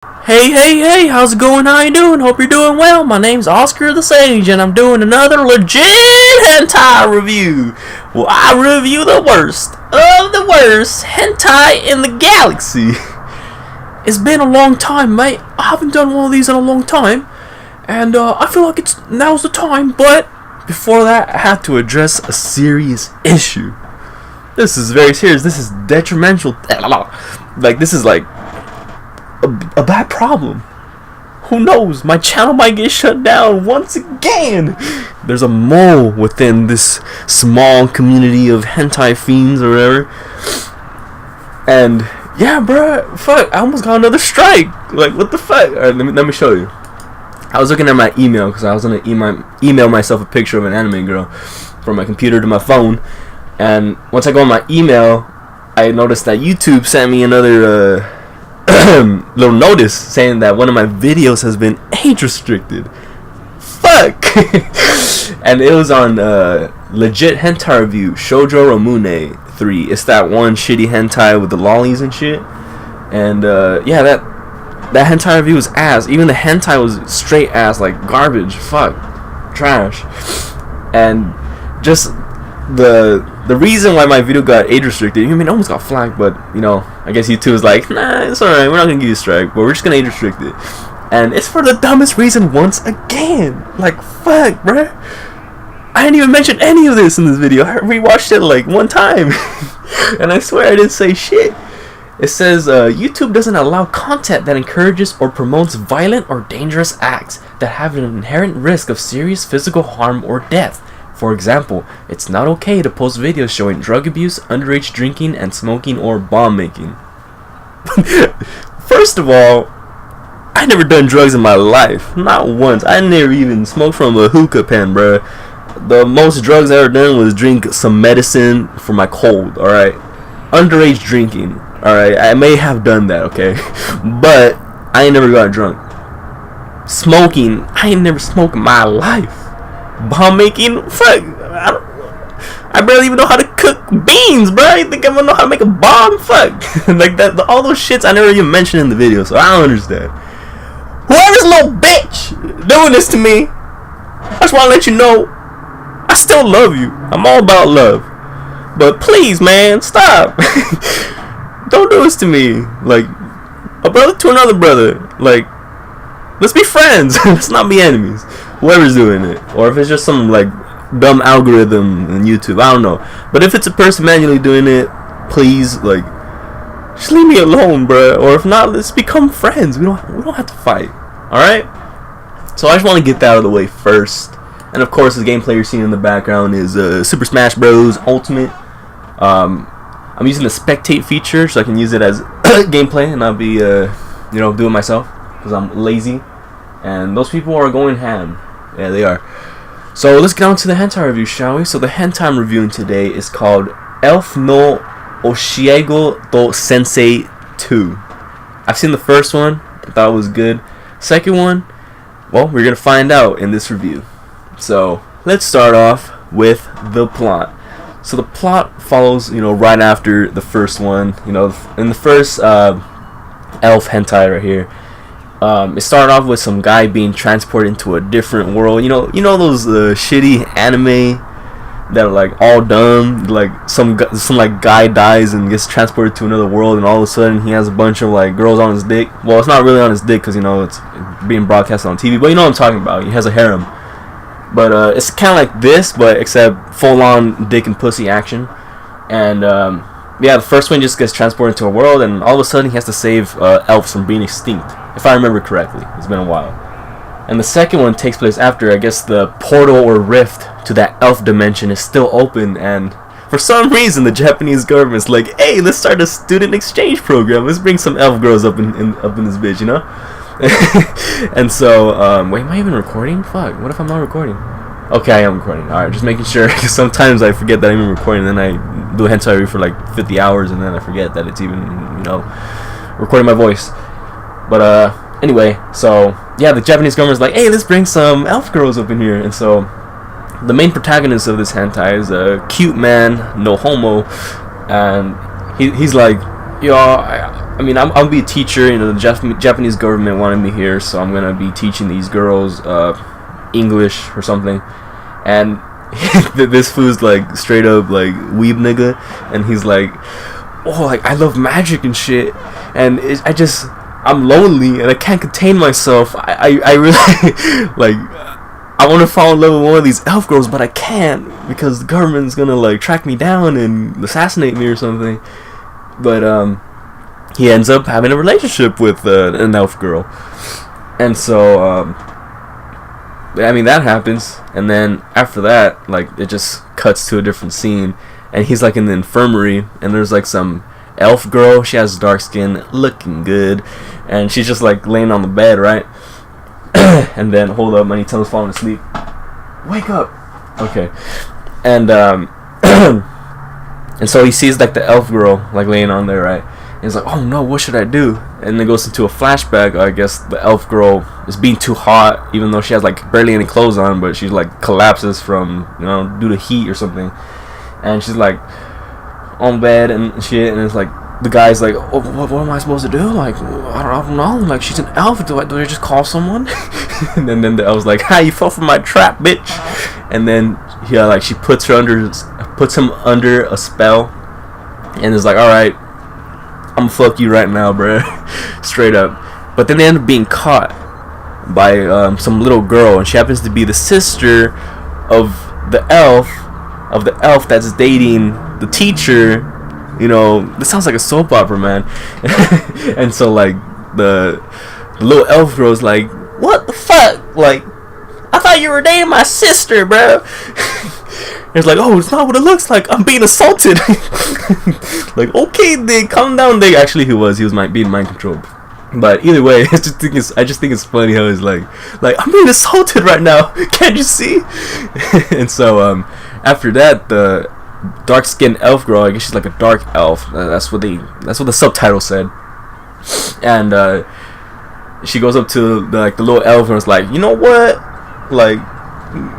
Hey, how's it going? How you doing? Hope you're doing well. My name's Oscar the Sage, and I'm doing another legit hentai review. Well, I review the worst of the worst hentai in the galaxy. It's been a long time, mate. I haven't done one of these in a long time, and I feel like now's the time, but before that, I have to address a serious issue. This is very serious. This is detrimental. This is like a bad problem. Who knows? My channel might get shut down once again. There's a mole within this small community of hentai fiends or whatever. And yeah, bruh, fuck, I almost got another strike. Like, what the fuck? Alright, let me show you. I was looking at my email because I was gonna email myself a picture of an anime girl from my computer to my phone. And once I go on my email, I noticed that YouTube sent me another little notice saying that one of my videos has been age restricted. Fuck. And it was on legit hentai review, Shoujo Ramune 3. It's that one shitty hentai with the lollies and shit. And yeah, that hentai review was ass. Even the hentai was straight ass, like garbage. Fuck, trash. And just the reason why my video got age restricted, I mean, it almost got flagged, but you know, I guess YouTube was like, nah, it's alright, we're not gonna give you a strike, but we're just gonna age restrict it. And it's for the dumbest reason once again. Like, fuck, bruh. I didn't even mention any of this in this video. I rewatched it like one time. And I swear I didn't say shit. It says, YouTube doesn't allow content that encourages or promotes violent or dangerous acts that have an inherent risk of serious physical harm or death. For example, it's not okay to post videos showing drug abuse, underage drinking, and smoking or bomb making. First of all, I never done drugs in my life. Not once. I never even smoked from a hookah pen, bruh. The most drugs I ever done was drink some medicine for my cold, alright? Underage drinking, alright? I may have done that, okay? But I ain't never got drunk. Smoking, I ain't never smoked in my life. Bomb making, fuck, I barely even know how to cook beans, bro. You think I'm gonna know how to make a bomb? Fuck. Like that, all those shits I never even mentioned in the video, so I don't understand. Whoever's little bitch doing this to me, I just wanna let you know, I still love you. I'm all about love, but please, man, stop. Don't do this to me. Like a brother to another brother. Like, let's be friends. Let's not be enemies. Whoever's doing it, or if it's just some like dumb algorithm on YouTube, I don't know. But if it's a person manually doing it, please, like, just leave me alone, bruh. Or if not, let's become friends. We don't have to fight. All right. So I just want to get that out of the way first. And of course, the gameplay you're seeing in the background is Super Smash Bros. Ultimate. I'm using the spectate feature so I can use it as gameplay and not be do it myself because I'm lazy. And those people are going ham. Yeah, they are. So let's get on to the hentai review, shall we? So the hentai I'm reviewing today is called Elf no Oshiego to Sensei 2. I've seen the first one. I thought it was good. Second one, well, we're going to find out in this review. So let's start off with the plot. So the plot follows, right after the first one. In the first elf hentai right here. It started off with some guy being transported into a different world. You know those shitty anime that are like all dumb. Like some like guy dies and gets transported to another world, and all of a sudden he has a bunch of like girls on his dick. Well, it's not really on his dick because it's being broadcast on TV. But you know what I'm talking about. He has a harem. But it's kind of like this, but except full on dick and pussy action. And yeah, the first one just gets transported into a world, and all of a sudden he has to save elves from being extinct. If I remember correctly, it's been a while. And the second one takes place after, I guess, the portal or rift to that elf dimension is still open, and for some reason the Japanese government's like, hey, let's start a student exchange program. Let's bring some elf girls up in this bitch, And so, wait, am I even recording? Fuck, what if I'm not recording? Okay, I am recording. Alright, just making sure, because sometimes I forget that I'm even recording, and then I do a hentai review for like 50 hours, and then I forget that it's even, recording my voice. But anyway, so yeah, the Japanese government's like, hey, let's bring some elf girls up in here. And so the main protagonist of this hentai is a cute man, no homo, and he's like, yo, I mean, I'm gonna be a teacher. You know, the Japanese government wanted me here, so I'm gonna be teaching these girls English or something. And this fool's like straight up like weeb nigga, and he's like, oh, like I love magic and shit, and I'm lonely and I can't contain myself. I really like I want to fall in love with one of these elf girls, but I can't because the government's gonna like track me down and assassinate me or something. But he ends up having a relationship with an elf girl, and so I mean that happens, and then after that, like it just cuts to a different scene, and he's like in the infirmary, and there's like some elf girl. She has dark skin, looking good, and she's just like laying on the bed, right? And then hold up, man, he tells falling asleep. Wake up. Okay. And and so he sees like the elf girl like laying on there, right? And he's like, oh no, what should I do? And then goes into a flashback. I guess the elf girl is being too hot, even though she has like barely any clothes on, but she like collapses from, you know, due to heat or something. And she's like on bed and shit, and it's like the guy's like, oh, what am I supposed to do? Like, I don't know. Like, she's an elf. Do I just call someone? And then the elf's like, hi, you fell for my trap, bitch. And then like she puts him under a spell, and is like, all right, I'm gonna fuck you right now, bruh. Straight up. But then they end up being caught by some little girl, and she happens to be the sister of the elf that's dating the teacher. You know, this sounds like a soap opera, man. And so like the little elf girl's like, what the fuck? Like, I thought you were dating my sister, bro. It's like, oh, it's not what it looks like. I'm being assaulted. Like, okay, then calm down. Actually, he was being mind controlled. But either way, I just think it's funny how he's like I'm being assaulted right now. Can't you see? And so after that, the dark-skinned elf girl, I guess she's like a dark elf. That's what the subtitle said. And she goes up to the little elf and is like, you know what? Like,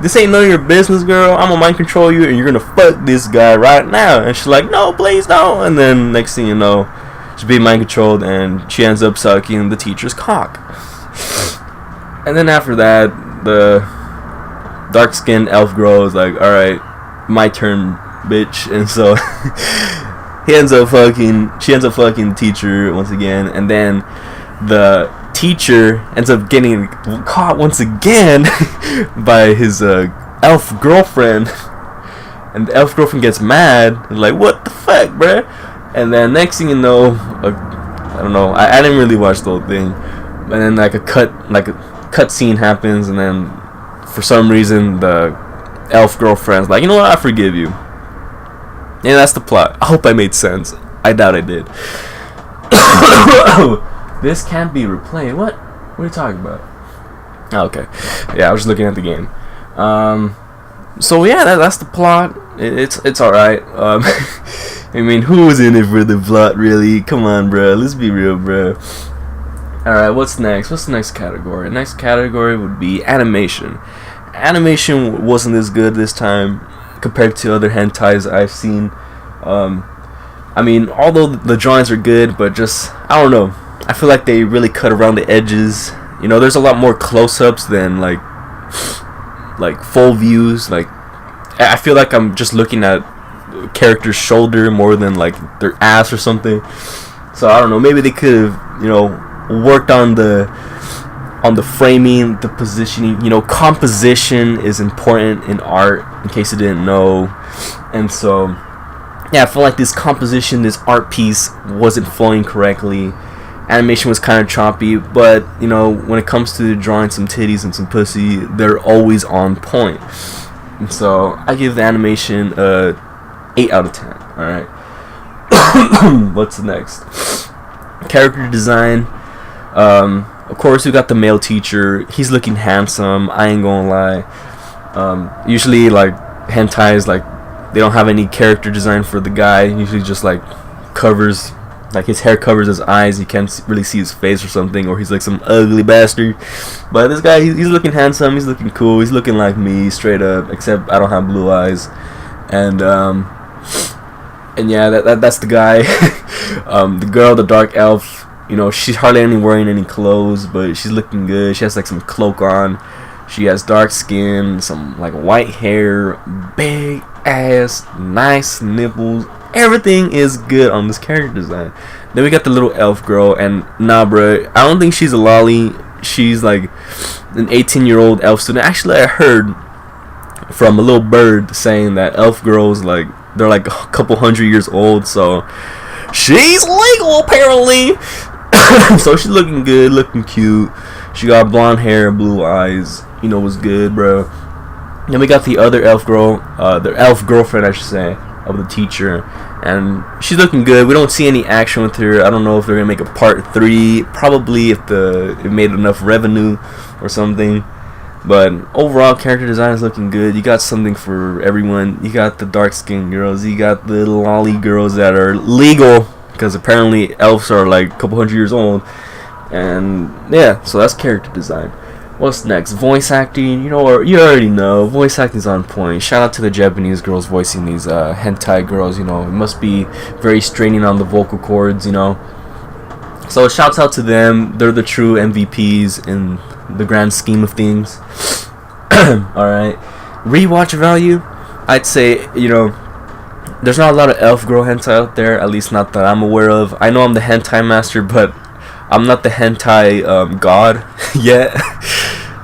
this ain't none of your business, girl. I'm gonna mind control you, and you're gonna fuck this guy right now. And she's like, no, please don't. And then next thing you know, she's being mind controlled, and she ends up sucking the teacher's cock. And then after that, the dark-skinned elf girl is like, all right, my turn, bitch. And so she ends up fucking the teacher once again, and then the teacher ends up getting caught once again by his elf girlfriend, and the elf girlfriend gets mad and like, what the fuck, bruh? And then next thing you know, I don't know, I didn't really watch the whole thing, but then like a cut scene happens, and then for some reason the elf girlfriend's like, you know what, I forgive you. Yeah, that's the plot. I hope I made sense. I doubt I did. This can't be replayed. What are you talking about? Oh, okay. Yeah, I was just looking at the game. So yeah, that's the plot. It's alright. I mean, who was in it for the plot, really? Come on, bro. Let's be real, bro. Alright, what's next? What's the next category? Next category would be animation. Animation wasn't as good this time compared to other hentais I've seen. I mean, although the drawings are good, but just, I don't know, I feel like they really cut around the edges. You know, there's a lot more close-ups than like full views. Like, I feel like I'm just looking at character's shoulder more than like their ass or something. So I don't know, maybe they could have, you know, worked on the framing, the positioning. You know, composition is important in art, in case you didn't know. And so yeah, I feel like this composition, this art piece wasn't flowing correctly. Animation was kind of choppy, but you know, when it comes to drawing some titties and some pussy, they're always on point. And so I give the animation a 8 out of 10. Alright. What's next? Character design. Of course, we got the male teacher. He's looking handsome, I ain't gonna lie. Usually, like, hentais, like, they don't have any character design for the guy. Usually just, like, covers, like, his hair covers his eyes. You can't really see his face or something, or he's, like, some ugly bastard. But this guy, he's looking handsome, he's looking cool, he's looking like me, straight up, except I don't have blue eyes. And, And yeah, that's the guy. The girl, the dark elf, you know, she's hardly any wearing any clothes, but she's looking good. She has like some cloak on. She has dark skin, some like white hair, big ass, nice nipples. Everything is good on this character design. Then we got the little elf girl, and nah, bruh, I don't think she's a lolly. She's like an 18-year-old elf student. Actually, I heard from a little bird saying that elf girls, like, they're like a couple hundred years old, so she's legal apparently. So she's looking good, looking cute. She got blonde hair, blue eyes. You know what's good, bro. Then we got the other elf girl, the elf girlfriend, I should say, of the teacher, and she's looking good. We don't see any action with her. I don't know if they're gonna make a part 3. Probably if it made enough revenue or something. But overall, character design is looking good. You got something for everyone. You got the dark skinned girls. You got the lolly girls that are legal, because apparently elves are like a couple hundred years old. And yeah, so that's character design. What's next? Voice acting. You know, or you already know, voice acting is on point. Shout out to the Japanese girls voicing these hentai girls. You know, it must be very straining on the vocal cords. You know, so shouts out to them. They're the true MVPs in the grand scheme of things. All right, rewatch value. I'd say, you know, there's not a lot of elf girl hentai out there, at least not that I'm aware of. I know I'm the hentai master, but I'm not the hentai god yet.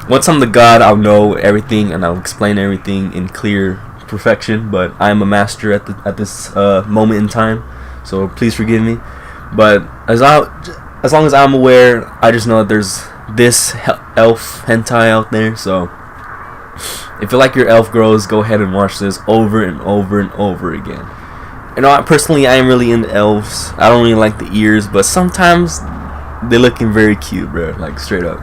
Once I'm the god, I'll know everything and I'll explain everything in clear perfection. But I'm a master at this moment in time, so please forgive me. But as long as I'm aware, I just know that there's this elf hentai out there. So if you like your elf girls, go ahead and watch this over and over and over again. You know, personally, I am really into elves. I don't really like the ears, but sometimes they're looking very cute, bro. Like, straight up.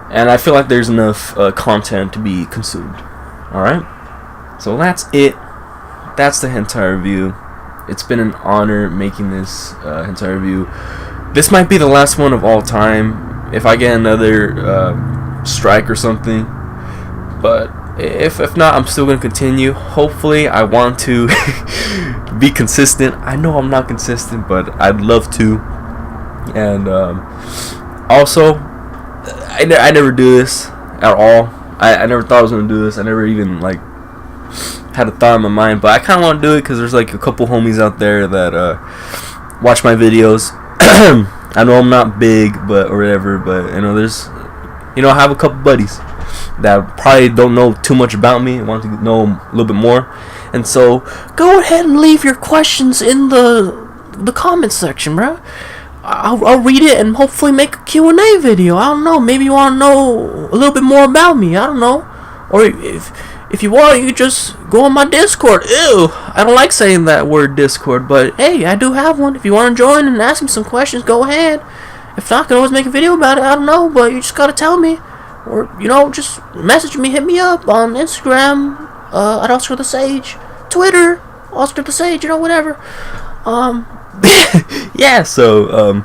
And I feel like there's enough content to be consumed. Alright? So that's it. That's the hentai review. It's been an honor making this hentai review. This might be the last one of all time. If I get another strike or something. But if not, I'm still going to continue. Hopefully, I want to be consistent. I know I'm not consistent, but I'd love to. And also, I never do this at all. I never thought I was going to do this. I never even, like, had a thought in my mind. But I kind of want to do it because there's, like, a couple homies out there that watch my videos. I know I'm not big, but or whatever. But, you know, there's, you know, I have a couple buddies that probably don't know too much about me, want to know a little bit more. And so, go ahead and leave your questions in the comments section, bro. I'll read it and hopefully make a Q&A video. I don't know. Maybe you want to know a little bit more about me. I don't know. Or if you want, you could just go on my Discord. Ew. I don't like saying that word Discord, but hey, I do have one. If you want to join and ask me some questions, go ahead. If not, I can always make a video about it. I don't know, but you just got to tell me. Or, you know, just message me, hit me up on Instagram, at Oscar the Sage, Twitter, Oscar the Sage, you know, whatever. Yeah, so,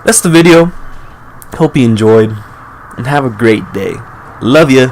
that's the video. Hope you enjoyed, and have a great day. Love ya.